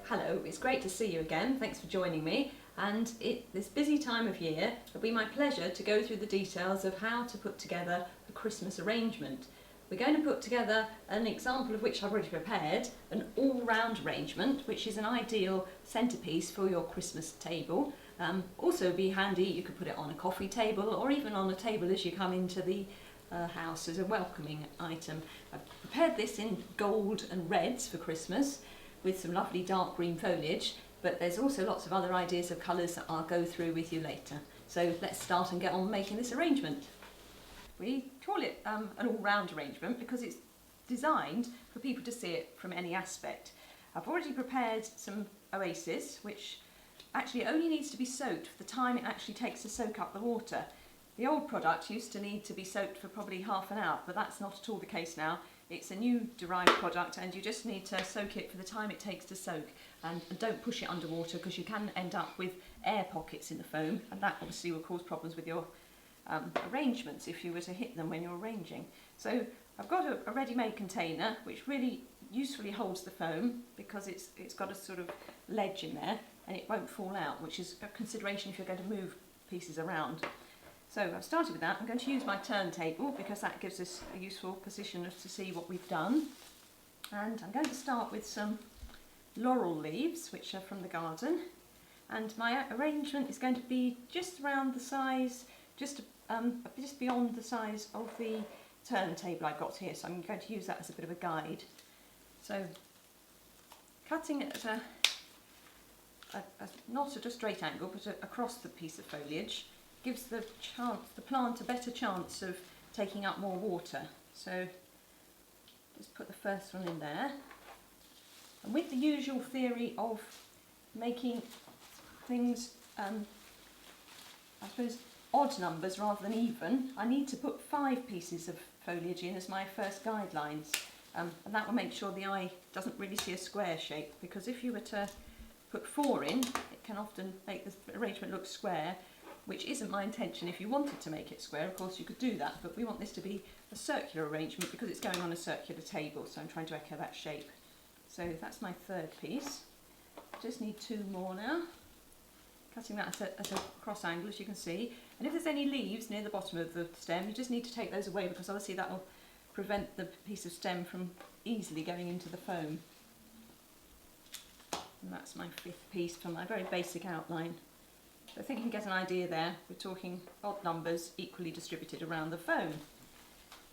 Hello, it's great to see you again. Thanks for joining me. And this busy time of year, it'll be my pleasure to go through the details of how to put together a Christmas arrangement. We're going to put together an example of which I've already prepared, an all-round arrangement, which is an ideal centerpiece for your Christmas table. Also be handy, you could put it on a coffee table or even on a table as you come into the house as a welcoming item. I've prepared this in gold and reds for Christmas, with some lovely dark green foliage, but there's also lots of other ideas of colours that I'll go through with you later. So let's start and get on making this arrangement. We call it an all-round arrangement because it's designed for people to see it from any aspect. I've already prepared some oasis, which actually only needs to be soaked for the time it actually takes to soak up the water. The old product used to need to be soaked for probably half an hour, but that's not at all the case now. It's a new derived product and you just need to soak it for the time it takes to soak, and don't push it underwater because you can end up with air pockets in the foam, and that obviously will cause problems with your arrangements if you were to hit them when you're arranging. So I've got a ready-made container which really usefully holds the foam because it's got a sort of ledge in there and it won't fall out, which is a consideration if you're going to move pieces around. So I've started with that. I'm going to use my turntable because that gives us a useful position to see what we've done. And I'm going to start with some laurel leaves, which are from the garden. And my arrangement is going to be just around the size, just beyond the size of the turntable I've got here. So I'm going to use that as a bit of a guide. So cutting it at not at a straight angle, but across the piece of foliage, gives the plant a better chance of taking up more water. So just put the first one in there. And with the usual theory of making things, I suppose, odd numbers rather than even, I need to put 5 pieces of foliage in as my first guidelines. And that will make sure the eye doesn't really see a square shape, because if you were to put 4 in, it can often make the arrangement look square, which isn't my intention. If you wanted to make it square, of course you could do that, but we want this to be a circular arrangement because it's going on a circular table, so I'm trying to echo that shape. So that's my third piece. Just need 2 more now. Cutting that at a cross angle, as you can see. And if there's any leaves near the bottom of the stem, you just need to take those away because obviously that will prevent the piece of stem from easily going into the foam. And that's my 5th piece for my very basic outline. So I think you can get an idea there. We're talking odd numbers equally distributed around the foam.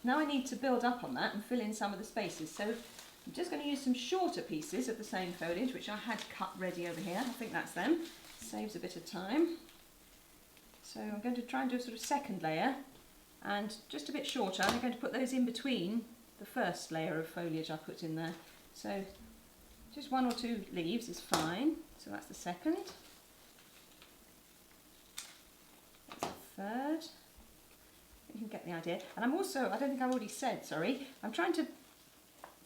Now I need to build up on that and fill in some of the spaces. So I'm just going to use some shorter pieces of the same foliage, which I had cut ready over here. I think that's them. Saves a bit of time. So I'm going to try and do a sort of second layer, and just a bit shorter. I'm going to put those in between the first layer of foliage I put in there. So just 1 or 2 leaves is fine. So that's the second. Third. You can get the idea. And I'm also, I don't think I've already said, sorry, I'm trying to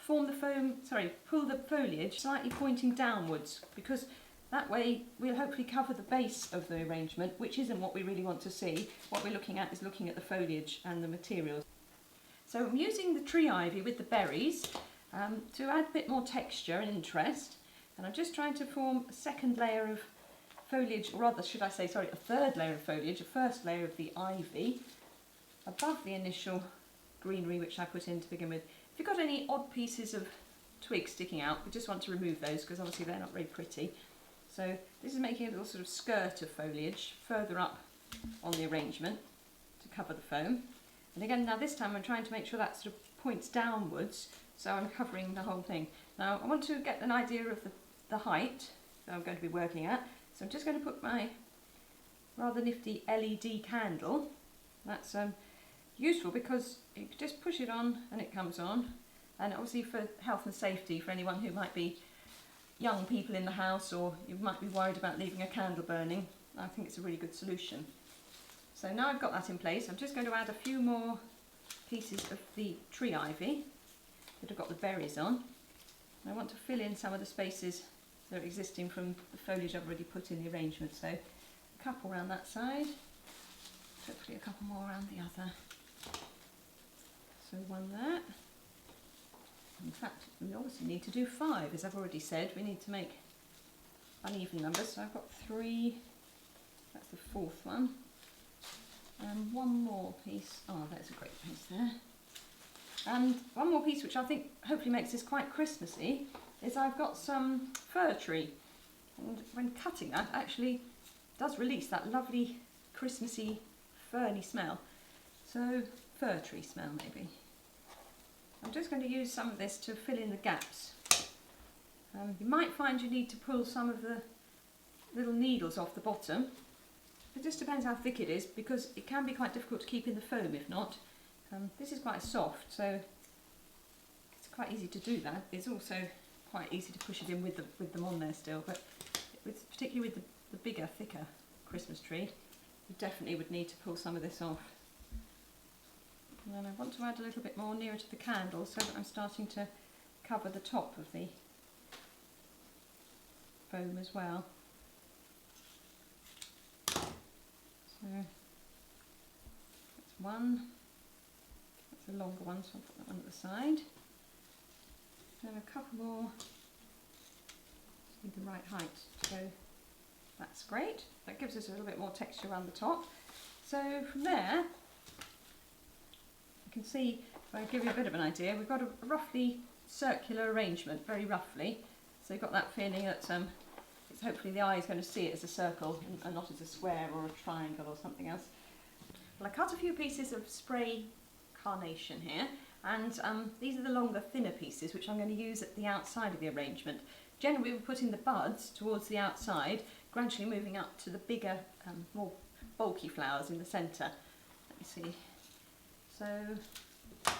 pull the foliage slightly pointing downwards, because that way we'll hopefully cover the base of the arrangement, which isn't what we really want to see. What we're looking at is looking at the foliage and the materials. So I'm using the tree ivy with the berries to add a bit more texture and interest, and I'm just trying to form a second layer of foliage, or rather should I say, sorry, a third layer of foliage, a first layer of the ivy above the initial greenery which I put in to begin with. If you've got any odd pieces of twigs sticking out, we just want to remove those because obviously they're not very pretty. So this is making a little sort of skirt of foliage further up on the arrangement to cover the foam. And again, now this time I'm trying to make sure that sort of points downwards, so I'm covering the whole thing. Now I want to get an idea of the height that I'm going to be working at. So I'm just going to put my rather nifty LED candle. That's useful because you can just push it on and it comes on. And obviously for health and safety, for anyone who might be young people in the house, or you might be worried about leaving a candle burning, I think it's a really good solution. So now I've got that in place, I'm just going to add a few more pieces of the tree ivy that have got the berries on. And I want to fill in some of the spaces that are existing from the foliage I've already put in the arrangement. So a couple around that side, hopefully a couple more around the other. So 1 there. In fact, we obviously need to do 5, as I've already said. We need to make uneven numbers, so I've got 3, that's the 4th one, and one more piece. Oh, that's a great piece there. And one more piece which I think hopefully makes this quite Christmassy is I've got some fir tree, and when cutting that actually does release that lovely Christmassy ferny smell. So fir tree smell maybe. I'm just going to use some of this to fill in the gaps. You might find you need to pull some of the little needles off the bottom. It just depends how thick it is, because it can be quite difficult to keep in the foam if not. This is quite soft, so it's quite easy to do that. It's also quite easy to push it in with them on there still, but particularly with the bigger, thicker Christmas tree, you definitely would need to pull some of this off. And then I want to add a little bit more nearer to the candle so that I'm starting to cover the top of the foam as well. So that's one. That's a longer one, so I'll put that one at the side. Then a couple more. Just need the right height to go. That's great. That gives us a little bit more texture around the top. So from there, you can see, if I give you a bit of an idea, we've got a roughly circular arrangement, very roughly. So you've got that feeling that it's hopefully the eye is going to see it as a circle and not as a square or a triangle or something else. Well, I cut a few pieces of spray carnation here, and these are the longer, thinner pieces which I'm going to use at the outside of the arrangement. Generally we're putting the buds towards the outside, gradually moving up to the bigger, more bulky flowers in the centre. Let me see. So I'm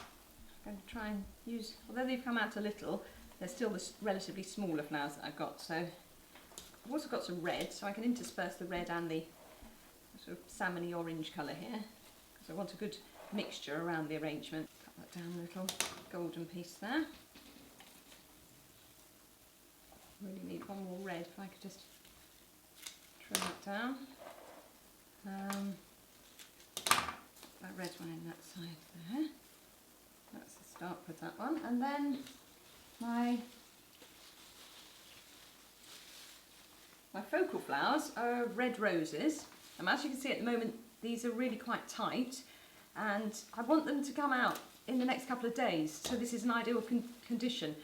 going to try and use, although they've come out a little, they're still the relatively smaller flowers that I've got. So I've also got some red, so I can intersperse the red and the sort of salmony orange colour here, because I want a good mixture around the arrangement. Cut that down a little golden piece there. Really need one more red, if I could just trim that down. That red one in that side there. That's the start with that one. And then my focal flowers are red roses. As you can see at the moment, these are really quite tight, and I want them to come out in the next couple of days, so this is an ideal condition.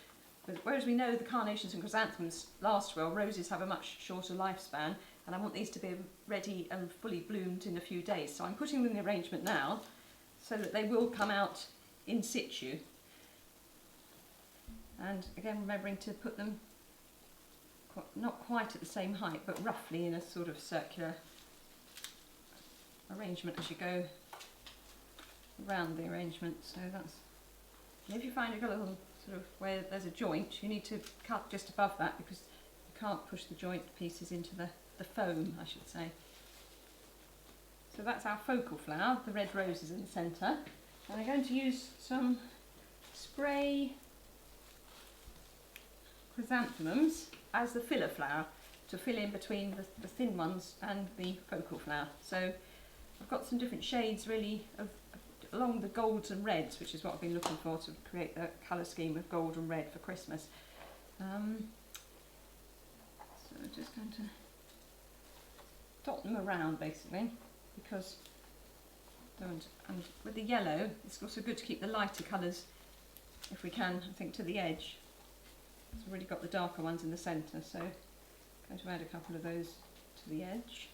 But whereas we know the carnations and chrysanthemums last well, roses have a much shorter lifespan, and I want these to be ready and fully bloomed in a few days. So I'm putting them in the arrangement now so that they will come out in situ. And again, remembering to put them not quite at the same height, but roughly in a sort of circular arrangement as you go around the arrangement. So that's, and if you find you've got a little sort of where there's a joint, you need to cut just above that, because you can't push the joint pieces into the foam, I should say. So that's our focal flower, the red roses in the centre. And I'm going to use some spray chrysanthemums as the filler flower to fill in between the thin ones and the focal flower. So I've got some different shades really of along the golds and reds, which is what I've been looking for to create the colour scheme of gold and red for Christmas. So I'm just going to dot them around basically, because and with the yellow it's also good to keep the lighter colours, if we can, I think, to the edge. So I've already got the darker ones in the centre, so I'm going to add a couple of those to the edge.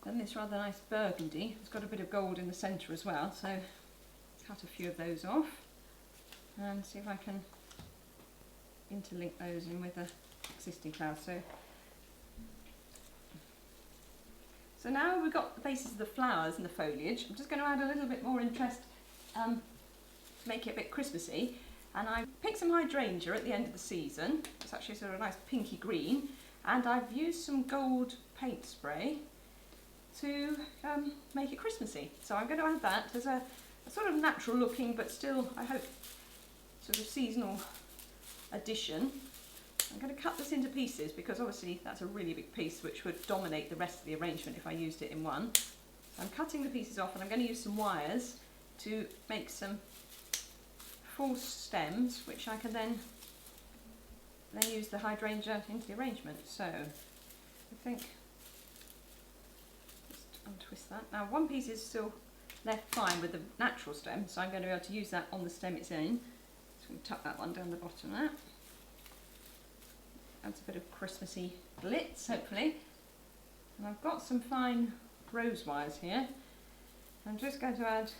Then this rather nice burgundy, it's got a bit of gold in the centre as well, so cut a few of those off and see if I can interlink those in with the existing flowers. So now we've got the bases of the flowers and the foliage. I'm just going to add a little bit more interest to make it a bit Christmassy. And I picked some hydrangea at the end of the season. It's actually sort of a nice pinky green. And I've used some gold paint spray to make it Christmassy. So I'm going to add that as a sort of natural looking, but still, I hope, sort of seasonal addition. I'm going to cut this into pieces, because obviously that's a really big piece which would dominate the rest of the arrangement if I used it in one. So I'm cutting the pieces off, and I'm going to use some wires to make some false stems, which I can then then use the hydrangea into the arrangement. So I think just untwist that. Now one piece is still left fine with the natural stem, so I'm going to be able to use that on the stem it's in. So I'm going to tuck that one down the bottom there. Adds a bit of Christmassy glitz, hopefully. And I've got some fine rose wires here. I'm just going to add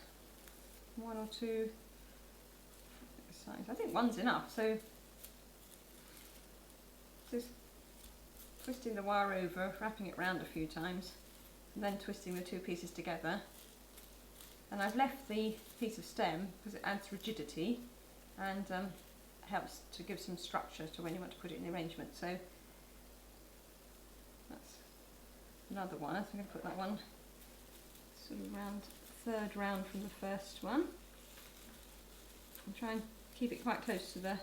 one or two sides. I think one's enough, so just twisting the wire over, wrapping it round a few times, and then twisting the two pieces together. And I've left the piece of stem because it adds rigidity and helps to give some structure to when you want to put it in the arrangement. So that's another one. I think I'm going to put that one sort of round, third round from the first one. And try and keep it quite close to the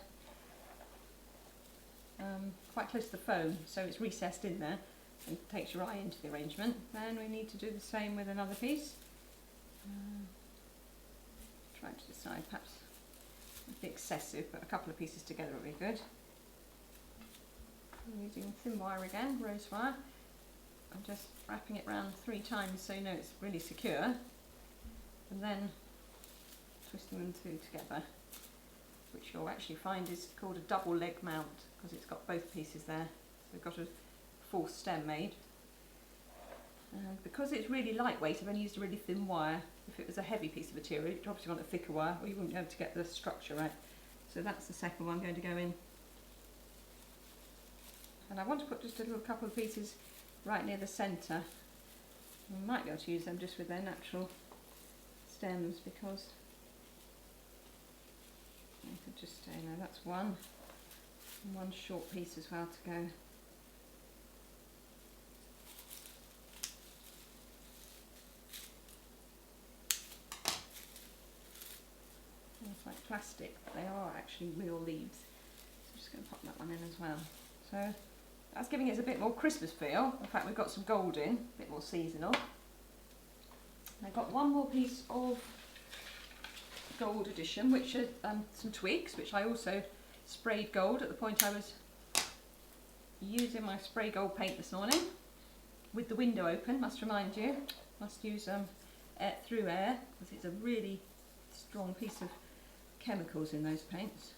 foam, so it's recessed in there and takes your eye into the arrangement. Then we need to do the same with another piece. Trying to decide, perhaps a bit excessive, but a couple of pieces together would be good. I'm using thin wire again, rose wire. I'm just wrapping it round 3 times so you know it's really secure, and then twisting them two together, which you'll actually find is called a double leg mount because it's got both pieces there. So we've got a full stem made. And because it's really lightweight, I've only used a really thin wire. If it was a heavy piece of material, you'd obviously want a thicker wire, or you wouldn't be able to get the structure right. So that's the second one going to go in. And I want to put just a little couple of pieces right near the centre. We might be able to use them just with their natural stems because they could just stay there. That's one. And one short piece as well to go. It's like plastic, but they are actually real leaves. So I'm just going to pop that one in as well. So that's giving it a bit more Christmas feel. In fact, we've got some gold in, a bit more seasonal. I've got one more piece of gold addition, which are some twigs, which I also sprayed gold at the point I was using my spray gold paint this morning. With the window open, must remind you, must use air through air, because it's a really strong piece of chemicals in those paints.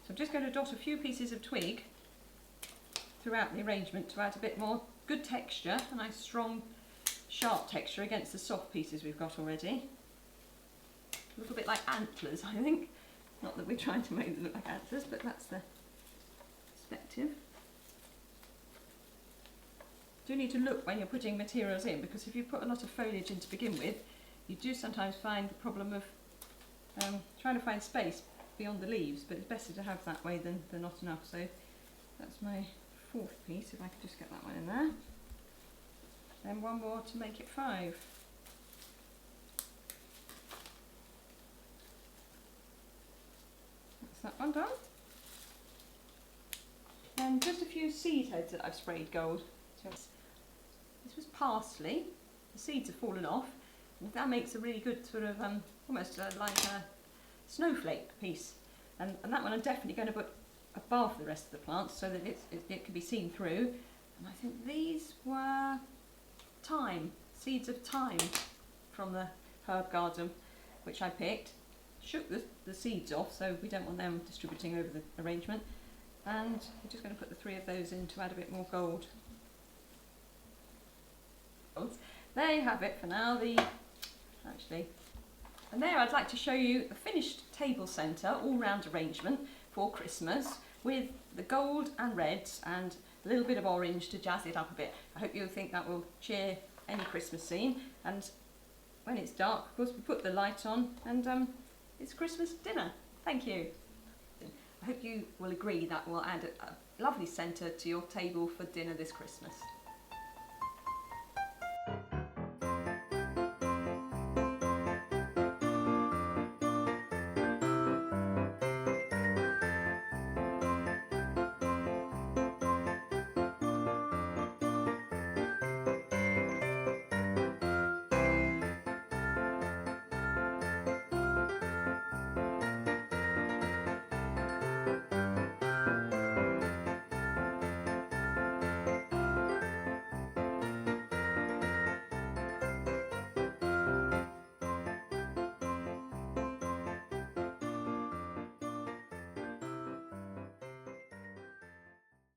So I'm just going to dot a few pieces of twig throughout the arrangement to add a bit more good texture, a nice strong sharp texture against the soft pieces we've got already. A little bit like antlers, I think. Not that we're trying to make them look like antlers, but that's the perspective. Do need to look when you're putting materials in, because if you put a lot of foliage in to begin with, you do sometimes find the problem of trying to find space beyond the leaves, but it's better to have that way than not enough. So that's my fourth piece, if I could just get that one in there. Then one more to make it 5. That's that one done. And just a few seed heads that I've sprayed gold. So this was parsley. The seeds have fallen off. And that makes a really good sort of almost like a snowflake piece. And that one I'm definitely going to put above the rest of the plants so that it can be seen through. And I think these were thyme, seeds of thyme from the herb garden, which I picked. Shook the seeds off, so we don't want them distributing over the arrangement. And we're just going to put the 3 of those in to add a bit more gold. There you have it for now. And there I'd like to show you a finished table centre all-round arrangement for Christmas with the gold and reds and a little bit of orange to jazz it up a bit. I hope you'll think that will cheer any Christmas scene. And when it's dark, of course, we put the light on and it's Christmas dinner. Thank you. I hope you will agree that will add a lovely centre to your table for dinner this Christmas.